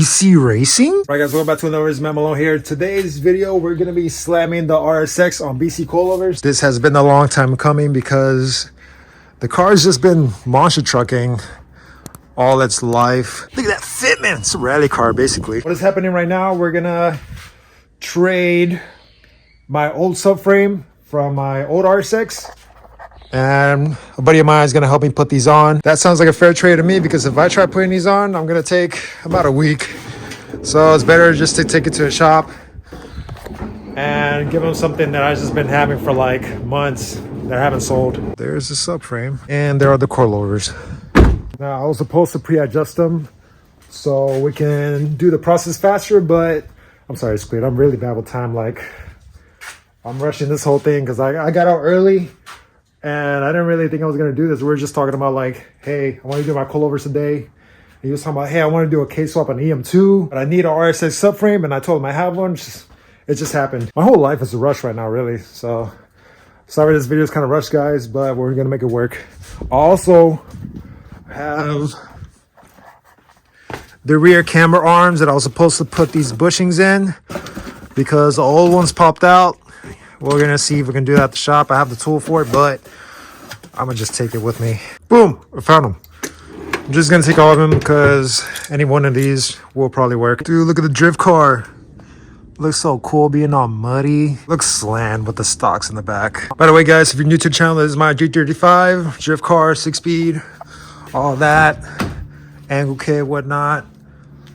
BC Racing? Right guys, welcome back to another Matt Malone here. Today's video, we're going to be slamming the RSX on BC Coilovers. This has been a long time coming because the car's just been monster trucking all its life. Look at that fitment. It's a rally car, basically. What is happening right now, we're going to trade my old subframe from my old RSX. And a buddy of mine is going to help me put these on. That sounds like a fair trade to me because if I try putting these on, I'm going to take about a week. So it's better just to take it to a shop and give them something that I've just been having for like months that I haven't sold. There's the subframe and there are the coilovers. Now I was supposed to pre-adjust them so we can do the process faster, but I'm sorry, Squid, I'm really bad with time. Like, I'm rushing this whole thing because I got out early. And I didn't really think I was going to do this. We were just talking about like, hey, I want to do my coilovers today. And he was talking about, hey, I want to do a K-swap on EM2. But I need an RSX subframe. And I told him I have one. It just happened. My whole life is a rush right now, really. So sorry this video is kind of rushed, guys. But we're going to make it work. I also have the rear camber arms that I was supposed to put these bushings in. Because the old ones popped out. We're gonna see if we can do that at the shop. I have the tool for it, but I'm gonna just take it with me. Boom, I found them. I'm just gonna take all of them because any one of these will probably work. Dude, look at the drift car. Looks so cool being all muddy. Looks slammed with the stocks in the back. By the way, guys, if you're new to the channel, this is my G35 drift car, 6-speed, all that, angle kit, whatnot.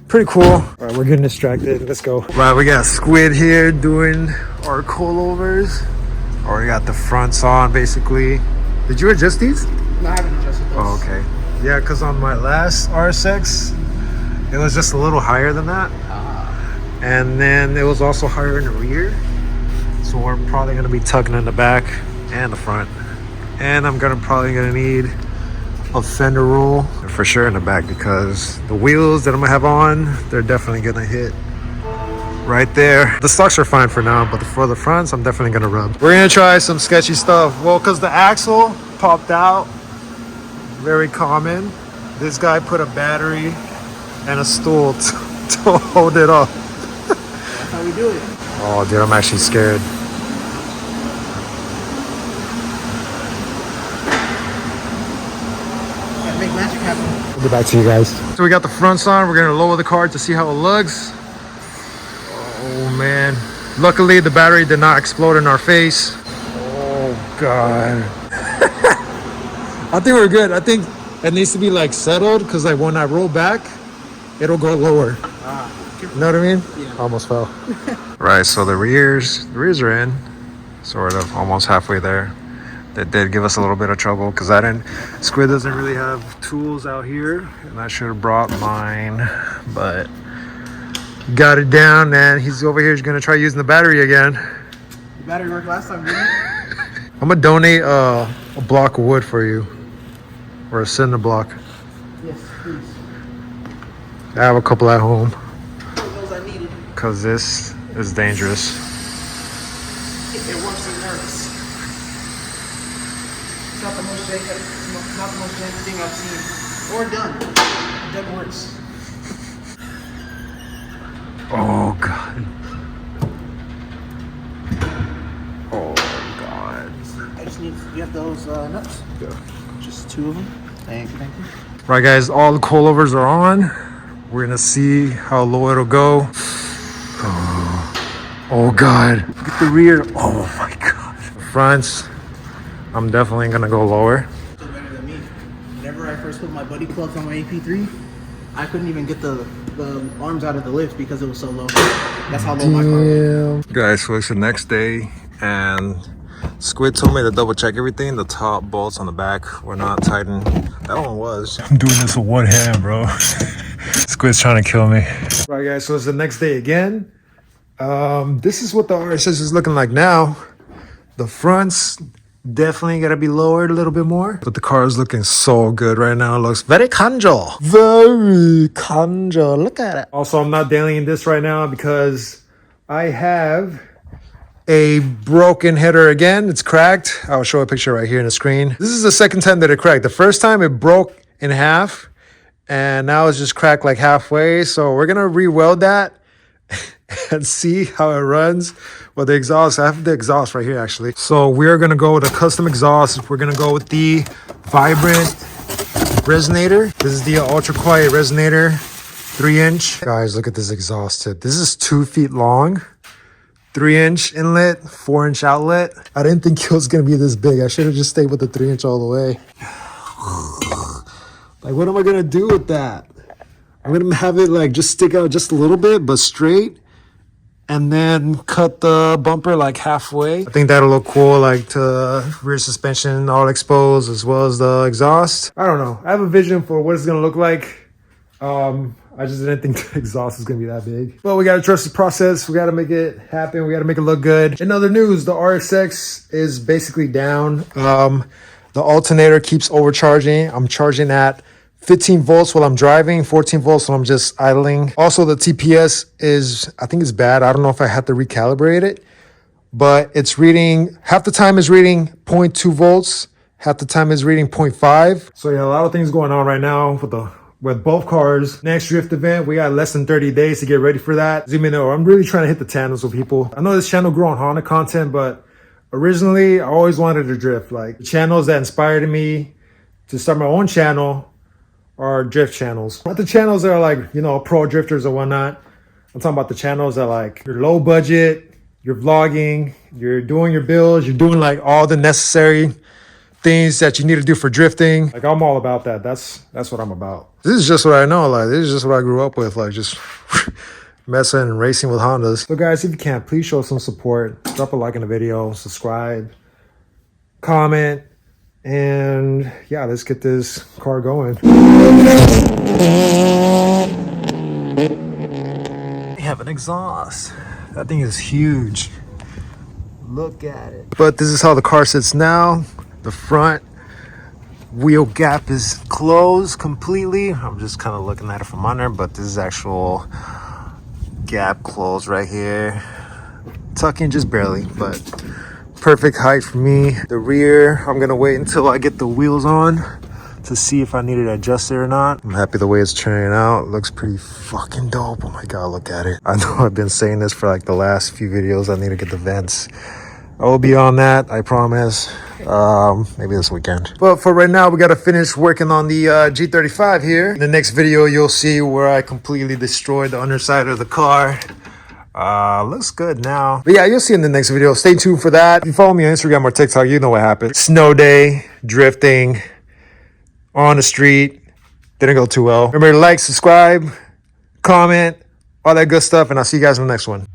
Pretty cool. All right, we're getting distracted. Let's go. Right, we got Squid here doing our coilovers. Already got the fronts on, basically. Did you adjust these? No, I haven't adjusted those. Oh, okay. Yeah, because on my last RSX, it was just a little higher than that. And then it was also higher in the rear. So we're probably going to be tucking in the back and the front. And I'm probably going to need a fender roll for sure in the back because the wheels that I'm gonna have on, they're definitely gonna hit right there. The stocks are fine for now, but for the fronts, I'm definitely gonna rub. We're gonna try some sketchy stuff. Well, because the axle popped out, very common. This guy put a battery and a stool to hold it up. That's how we do it. Oh, dude, I'm actually scared. Make magic happen. We'll get back to you guys. So we got the fronts on. We're gonna lower the car to see how it looks. Oh man. Luckily the battery did not explode in our face. Oh god. I think we're good. I think it needs to be like settled because like when I roll back, it'll go lower. You know what I mean? Yeah. Almost fell. Right, so the rears are in. Sort of almost halfway there. That did give us a little bit of trouble because Squid doesn't really have tools out here, and I should have brought mine, but got it down, and he's over here. He's gonna try using the battery again. The battery worked last time, didn't it? I'm gonna donate a block of wood for you, or a cinder block. Yes, please. I have a couple at home Those I needed. because this is dangerous. If it works, it works. It's not the most janky thing I've seen or done. Done works. Oh god. Oh god. I just need. You have those nuts? Yeah. Just 2 of them. Thank you. Right, guys, all the coilovers are on. We're gonna see how low it'll go. Oh god. Look at the rear. Oh my god. The fronts, I'm definitely gonna go lower. Still better than me. Whenever I first put my buddy plugs on my AP3, I couldn't even get the arms out of the lift because it was so low. That's how low my car was. Guys, so it's the next day, and Squid told me to double check everything. The top bolts on the back were not tightened. That one was. I'm doing this with one hand, bro. Squid's trying to kill me. Right, guys, so it's the next day again. This is what the RSX is looking like now. The fronts definitely gotta be lowered a little bit more, but the car is looking so good right now. It looks very Kanjo. Very Kanjo. Look at it. Also, I'm not dailying this right now because I have a broken header again. It's cracked. I'll show a picture right here in the screen. This is the second time that it cracked. The first time it broke in half, and now it's just cracked like halfway. So we're gonna re-weld that and see how it runs with the exhaust. I have the exhaust right here actually. So we're gonna go with a custom exhaust. We're gonna go with the Vibrant resonator. This is the ultra quiet resonator, 3-inch. Guys, look at this exhaust tip. This is 2 feet long, 3-inch inlet, 4-inch outlet. I didn't think it was gonna be this big. I should have just stayed with the 3-inch all the way. Like, what am I gonna do with that? I'm gonna have it like just stick out just a little bit, but straight, and then cut the bumper like halfway. I think that'll look cool, like to rear suspension all exposed as well as the exhaust. I don't know. I have a vision for what it's gonna look like. I just didn't think the exhaust was gonna be that big. But we gotta trust the process. We gotta make it happen. We gotta make it look good. In other news, the RSX is basically down. The alternator keeps overcharging. I'm charging at 15 volts while I'm driving, 14 volts when I'm just idling. Also, the TPS is, I think it's bad. I don't know if I have to recalibrate it, but it's reading, half the time is reading 0.2 volts, half the time is reading 0.5. So yeah, a lot of things going on right now with both cars. Next drift event, we got less than 30 days to get ready for that. Zoom in over. I'm really trying to hit the tandems with people. I know this channel grew on Honda content, but originally I always wanted to drift. Like, the channels that inspired me to start my own channel are drift channels. Not the channels that are like, you know, pro drifters or whatnot. I'm talking about the channels that like, you're low budget, you're vlogging, you're doing your builds, you're doing like all the necessary things that you need to do for drifting. Like, I'm all about that. That's what I'm about. This is just what I know. Like, this is just what I grew up with. Like, just messing and racing with Hondas. So guys, if you can, please show some support. Drop a like in the video, subscribe, comment, and yeah, let's get this car going. We have an exhaust. That thing is huge. Look at it. But this is how the car sits now. The front wheel gap is closed completely. I'm just kind of looking at it from under, but this is actual gap closed right here. Tucking just barely, but perfect height for me. The rear, I'm gonna wait until I get the wheels on to see if I needed to adjust it or not. I'm happy the way it's turning out. It looks pretty fucking dope. Oh my God, look at it. I know I've been saying this for like the last few videos. I need to get the vents. I will be on that, I promise. Maybe this weekend. But for right now, we gotta finish working on the G35 here. In the next video, you'll see where I completely destroyed the underside of the car. Looks good now. But yeah, you'll see in the next video. Stay tuned for that. If you follow me on Instagram or TikTok, you know what happened. Snow day, drifting, on the street. Didn't go too well. Remember to like, subscribe, comment, all that good stuff, and I'll see you guys in the next one.